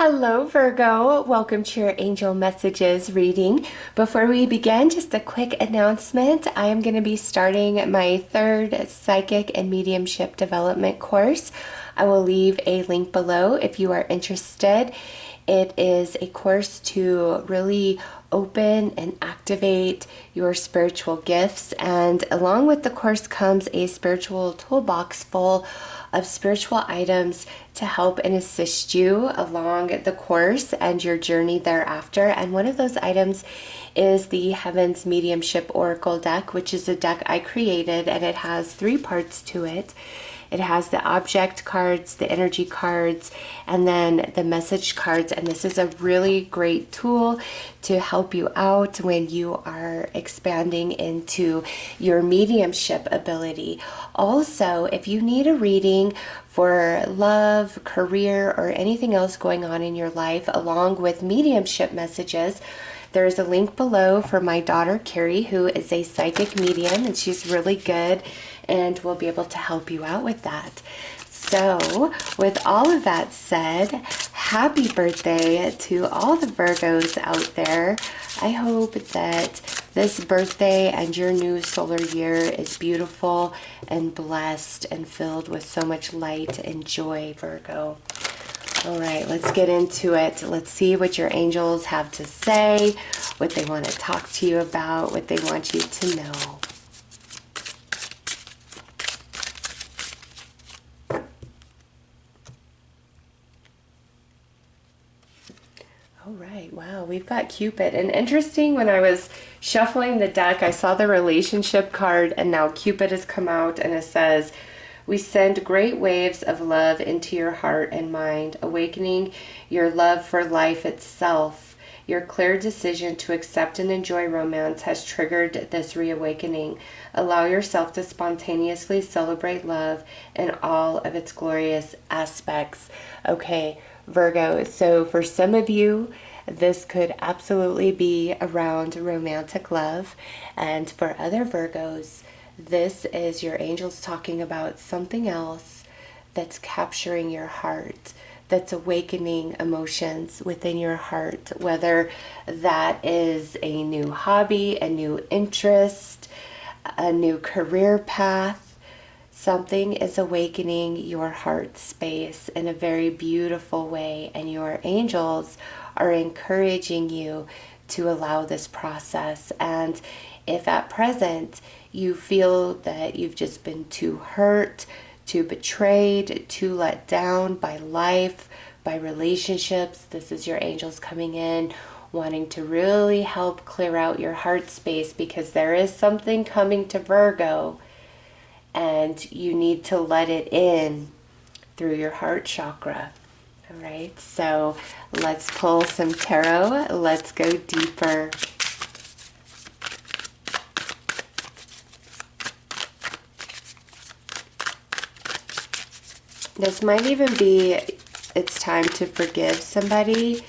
Hello, Virgo. Welcome to your Angel Messages reading. Before we begin, just a quick announcement. I am going to be starting my third Psychic and Mediumship Development course. I will leave a link below if you are interested. It is a course to really open and activate your spiritual gifts, and along with the course comes a spiritual toolbox full of spiritual items to help and assist you along the course and your journey thereafter. And one of those items is the Heavens Mediumship Oracle deck, which is a deck I created, and it has 3 parts to it. It has the object cards, the energy cards, and then the message cards. And this is a really great tool to help you out when you are expanding into your mediumship ability. Also, if you need a reading for love, career, or anything else going on in your life, along with mediumship messages, there's a link below for my daughter, Carrie, who is a psychic medium, and she's really good and will be able to help you out with that. So, with all of that said, happy birthday to all the Virgos out there. I hope that this birthday and your new solar year is beautiful and blessed and filled with so much light and joy, Virgo. All right, let's get into it. Let's see what your angels have to say, what they want to talk to you about, what they want you to know. All right, wow, we've got Cupid. And interesting, when I was shuffling the deck, I saw the relationship card, and now Cupid has come out, and it says, "We send great waves of love into your heart and mind, awakening your love for life itself. Your clear decision to accept and enjoy romance has triggered this reawakening. Allow yourself to spontaneously celebrate love in all of its glorious aspects." Okay, Virgo, so for some of you, this could absolutely be around romantic love. And for other Virgos, this is your angels talking about something else that's capturing your heart, that's awakening emotions within your heart, whether that is a new hobby, a new interest, a new career path. Something is awakening your heart space in a very beautiful way, and your angels are encouraging you to allow this process. And if at present you feel that you've just been too hurt, too betrayed, too let down by life, by relationships, this is your angels coming in, wanting to really help clear out your heart space, because there is something coming to Virgo, and you need to let it in through your heart chakra. All right, so let's pull some tarot. Let's go deeper. This might even be, it's time to forgive somebody.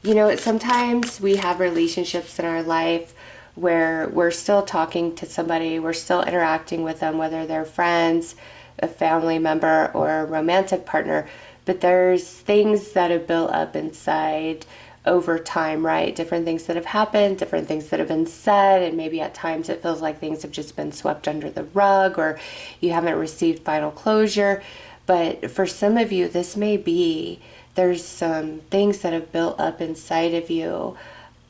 You know, sometimes we have relationships in our life where we're still talking to somebody, we're still interacting with them, whether they're friends, a family member, or a romantic partner, but there's things that have built up inside over time, right? Different things that have happened, different things that have been said, and maybe at times it feels like things have just been swept under the rug, or you haven't received final closure. But for some of you, this may be, there's some things that have built up inside of you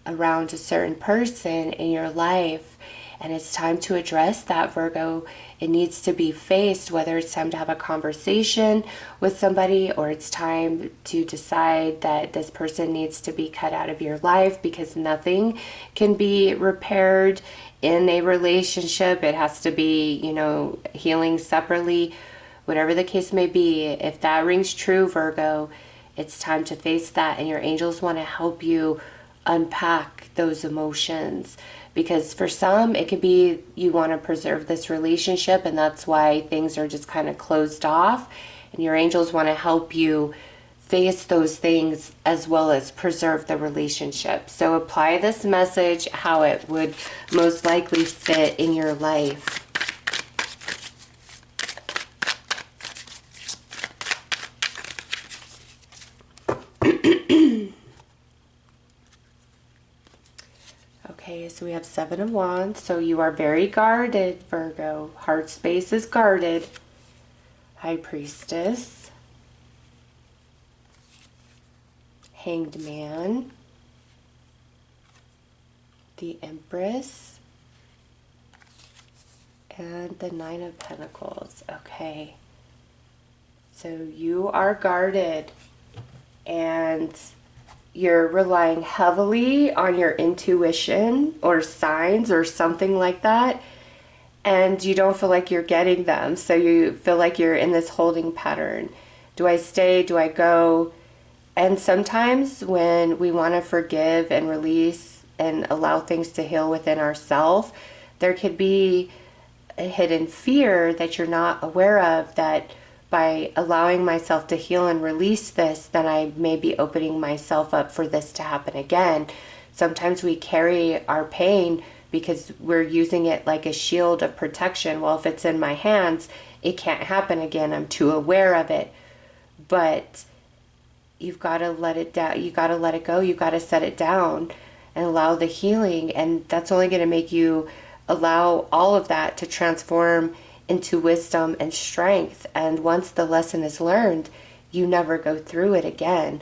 around a certain person in your life, and it's time to address that, Virgo. It needs to be faced, whether it's time to have a conversation with somebody, or it's time to decide that this person needs to be cut out of your life, because nothing can be repaired in a relationship. It has to be, you know, healing separately. Whatever the case may be, if that rings true, Virgo, it's time to face that, and your angels want to help you unpack those emotions, because for some it could be you want to preserve this relationship, and that's why things are just kind of closed off, and your angels want to help you face those things as well as preserve the relationship. So apply this message how it would most likely fit in your life. Okay, so we have Seven of Wands. So you are very guarded, Virgo. Heart space is guarded. High Priestess. Hanged Man. The Empress. And the Nine of Pentacles. Okay. So you are guarded. And you're relying heavily on your intuition or signs or something like that, and you don't feel like you're getting them. So you feel like you're in this holding pattern. Do I stay? Do I go? And sometimes when we want to forgive and release and allow things to heal within ourselves, there could be a hidden fear that you're not aware of, that by allowing myself to heal and release this, then I may be opening myself up for this to happen again. Sometimes we carry our pain because we're using it like a shield of protection. Well, if it's in my hands, it can't happen again. I'm too aware of it. But you've got to let it down. You got to let it go. You got to set it down and allow the healing. And that's only going to make you allow all of that to transform into wisdom and strength. And once the lesson is learned, you never go through it again.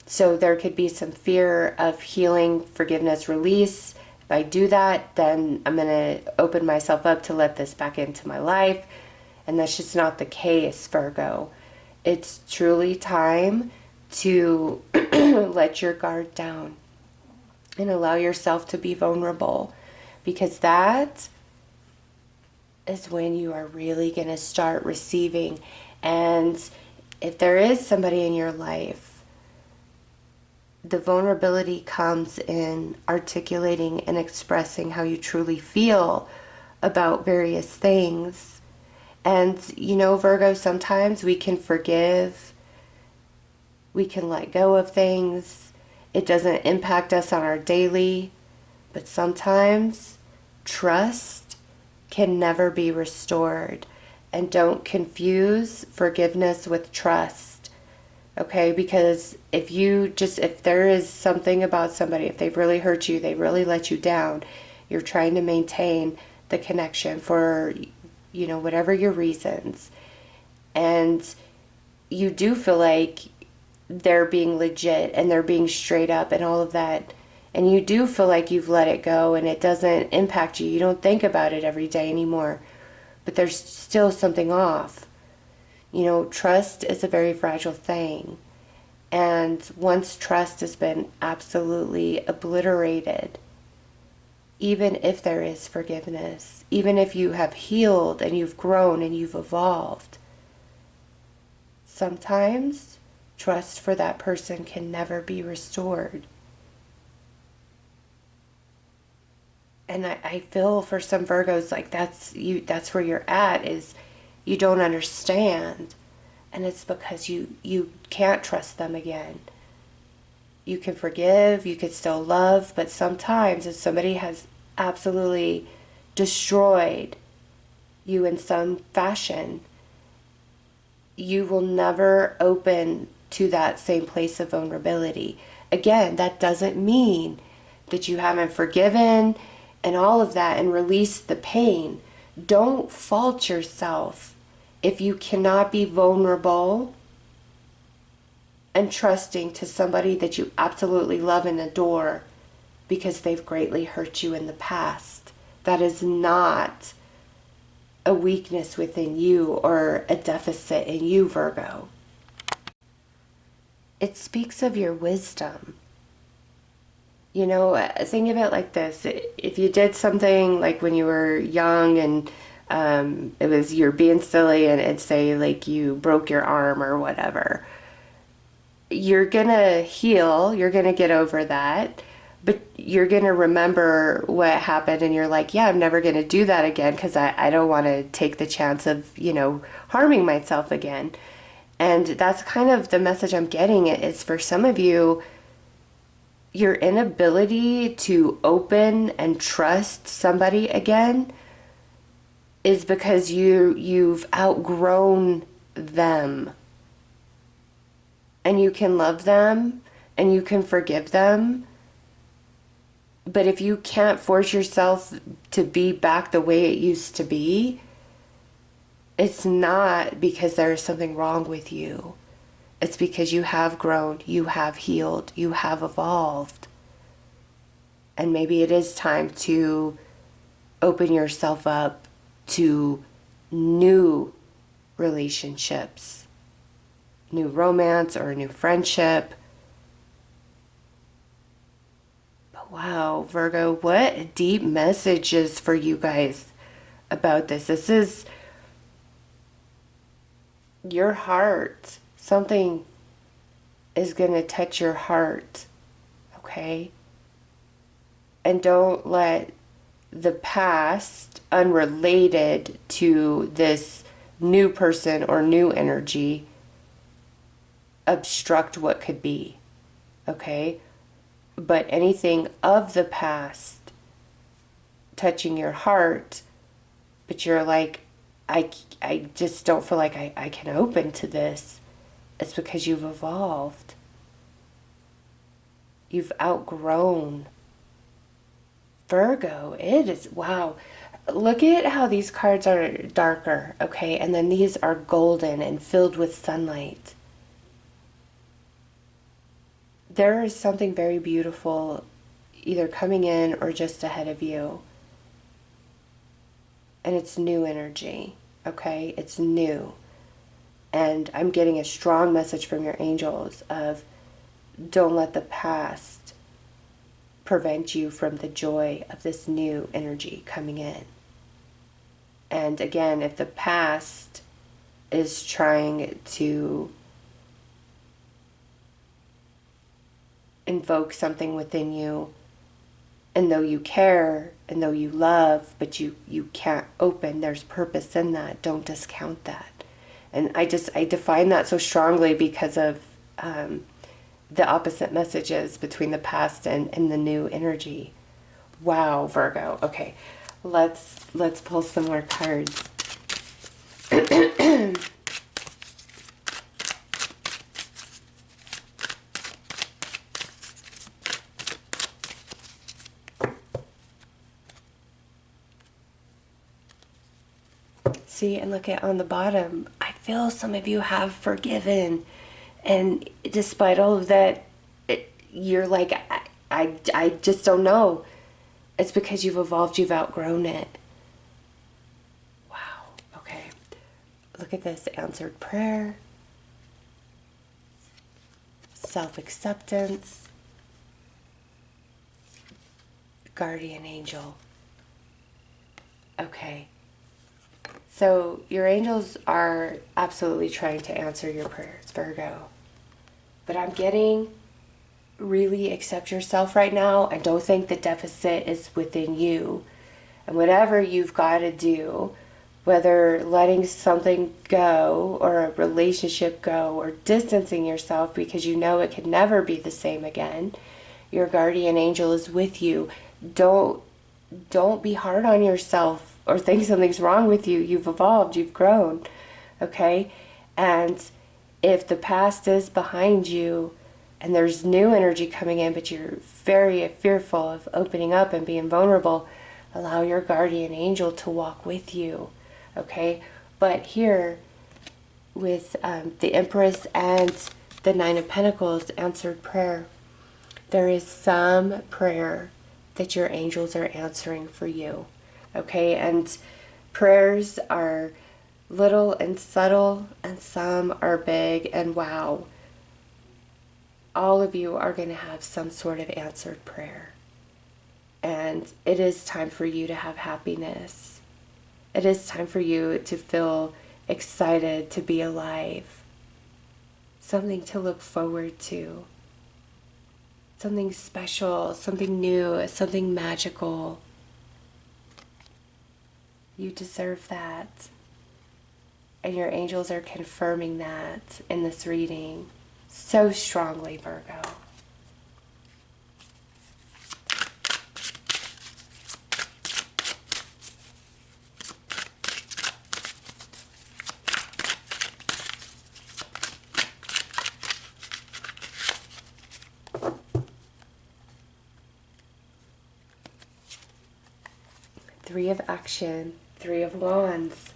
So there could be some fear of healing, forgiveness, release. If I do that, then I'm going to open myself up to let this back into my life. And that's just not the case, Virgo. It's truly time to let your guard down and allow yourself to be vulnerable, because that is when you are really going to start receiving. And if there is somebody in your life, the vulnerability comes in articulating and expressing how you truly feel about various things. And you know, Virgo, sometimes we can forgive, we can let go of things, it doesn't impact us on our daily, but sometimes trust can never be restored. And don't confuse forgiveness with trust. Okay, because if there is something about somebody, if they've really hurt you, they really let you down, you're trying to maintain the connection for, you know, whatever your reasons. And you do feel like they're being legit and they're being straight up and all of that. And you do feel like you've let it go and it doesn't impact you. You don't think about it every day anymore. But there's still something off. You know, trust is a very fragile thing. And once trust has been absolutely obliterated, even if there is forgiveness, even if you have healed and you've grown and you've evolved, sometimes trust for that person can never be restored. And I feel for some Virgos like that's where you're at, is you don't understand. And it's because you can't trust them again. You can forgive, you can still love, but sometimes if somebody has absolutely destroyed you in some fashion, you will never open to that same place of vulnerability. Again, that doesn't mean that you haven't forgiven and all of that and release the pain. Don't fault yourself if you cannot be vulnerable and trusting to somebody that you absolutely love and adore because they've greatly hurt you in the past. That is not a weakness within you or a deficit in you, Virgo. It speaks of your wisdom. You know, think of it like this. If you did something like when you were young and it was you're being silly and it'd say like you broke your arm or whatever, you're gonna heal, you're gonna get over that, but you're gonna remember what happened and you're like, yeah, I'm never gonna do that again because I don't want to take the chance of, you know, harming myself again. And that's kind of the message I'm getting. It is for some of you, your inability to open and trust somebody again is because you've outgrown them. And you can love them, and you can forgive them. But if you can't force yourself to be back the way it used to be, it's not because there is something wrong with you. It's because you have grown, you have healed, you have evolved. And maybe it is time to open yourself up to new relationships, new romance or a new friendship. But wow, Virgo, what deep messages for you guys about this. This is your heart. Something is going to touch your heart, okay? And don't let the past, unrelated to this new person or new energy, obstruct what could be, okay? But anything of the past touching your heart, but you're like, I just don't feel like I can open to this. It's because you've evolved. You've outgrown. Virgo, it is, wow. Look at how these cards are darker, okay? And then these are golden and filled with sunlight. There is something very beautiful either coming in or just ahead of you. And it's new energy, okay? It's new. And I'm getting a strong message from your angels of don't let the past prevent you from the joy of this new energy coming in. And again, if the past is trying to invoke something within you, and though you care and though you love, but you can't open, there's purpose in that. Don't discount that. And I define that so strongly because of the opposite messages between the past and the new energy. Wow, Virgo. Okay, let's pull some more cards. See, and look at on the bottom, I feel some of you have forgiven. And despite all of that, you're like, I just don't know. It's because you've evolved, you've outgrown it. Wow, okay. Look at this, answered prayer. Self-acceptance. Guardian angel. Okay. So your angels are absolutely trying to answer your prayers, Virgo. But I'm getting, really accept yourself right now and don't think the deficit is within you. And whatever you've got to do, whether letting something go or a relationship go or distancing yourself because you know it can never be the same again, your guardian angel is with you. Don't be hard on yourself or think something's wrong with you. You've evolved, you've grown, okay? And if the past is behind you and there's new energy coming in, but you're very fearful of opening up and being vulnerable, allow your guardian angel to walk with you, okay? But here, with the Empress and the Nine of Pentacles, answered prayer, there is some prayer that your angels are answering for you, okay? And prayers are little and subtle, and some are big, and wow, all of you are going to have some sort of answered prayer. And it is time for you to have happiness. It is time for you to feel excited to be alive. Something to look forward to. Something special, something new, something magical. You deserve that. And your angels are confirming that in this reading so strongly, Virgo. Three of Action, Three of Wands.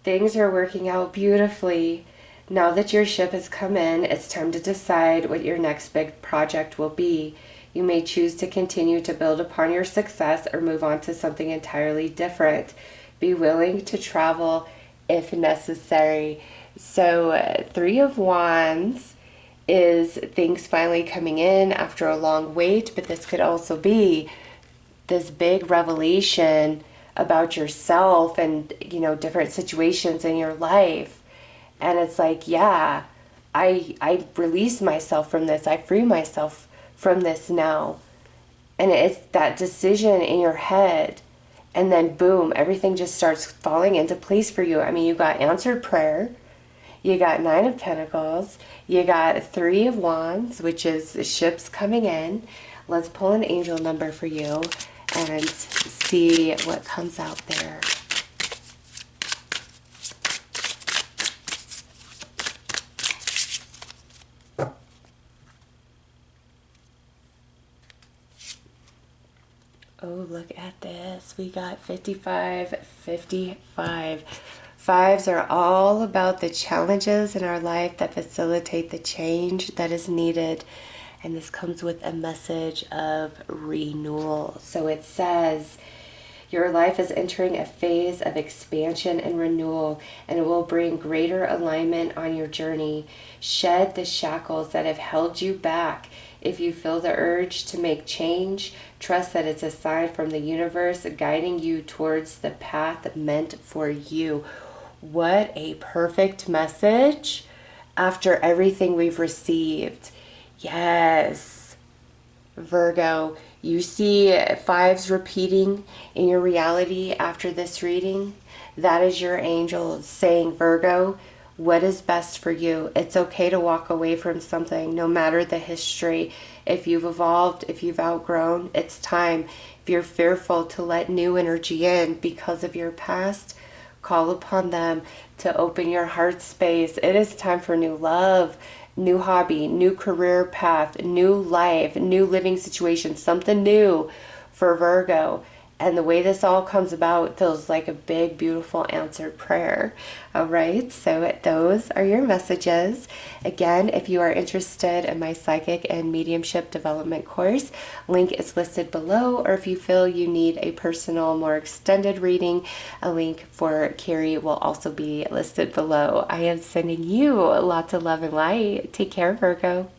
Things are working out beautifully. Now that your ship has come in, it's time to decide what your next big project will be. You may choose to continue to build upon your success or move on to something entirely different. Be willing to travel if necessary. So, Three of Wands is things finally coming in after a long wait, but this could also be this big revelation about yourself and, different situations in your life. And it's like, yeah, I release myself from this. I free myself from this now. And it's that decision in your head. And then boom, everything just starts falling into place for you. I mean, you got answered prayer. You got Nine of Pentacles. You got Three of Wands, which is ships coming in. Let's pull an angel number for you and see what comes out there. Oh, look at this. We got 55, 55. Fives are all about the challenges in our life that facilitate the change that is needed. And this comes with a message of renewal. So it says, your life is entering a phase of expansion and renewal, and it will bring greater alignment on your journey. Shed the shackles that have held you back. If you feel the urge to make change, trust that it's a sign from the universe guiding you towards the path meant for you. What a perfect message after everything we've received. Yes, Virgo, you see fives repeating in your reality after this reading. That is your angel saying, Virgo, what is best for you? It's okay to walk away from something, no matter the history. If you've evolved, if you've outgrown, it's time. If you're fearful to let new energy in because of your past, call upon them to open your heart space. It is time for new love, new hobby, new career path, new life, new living situation, something new for Virgo. And the way this all comes about feels like a big, beautiful answered prayer. All right, so those are your messages. Again, if you are interested in my Psychic and Mediumship Development course, link is listed below. Or if you feel you need a personal, more extended reading, a link for Carrie will also be listed below. I am sending you lots of love and light. Take care, Virgo.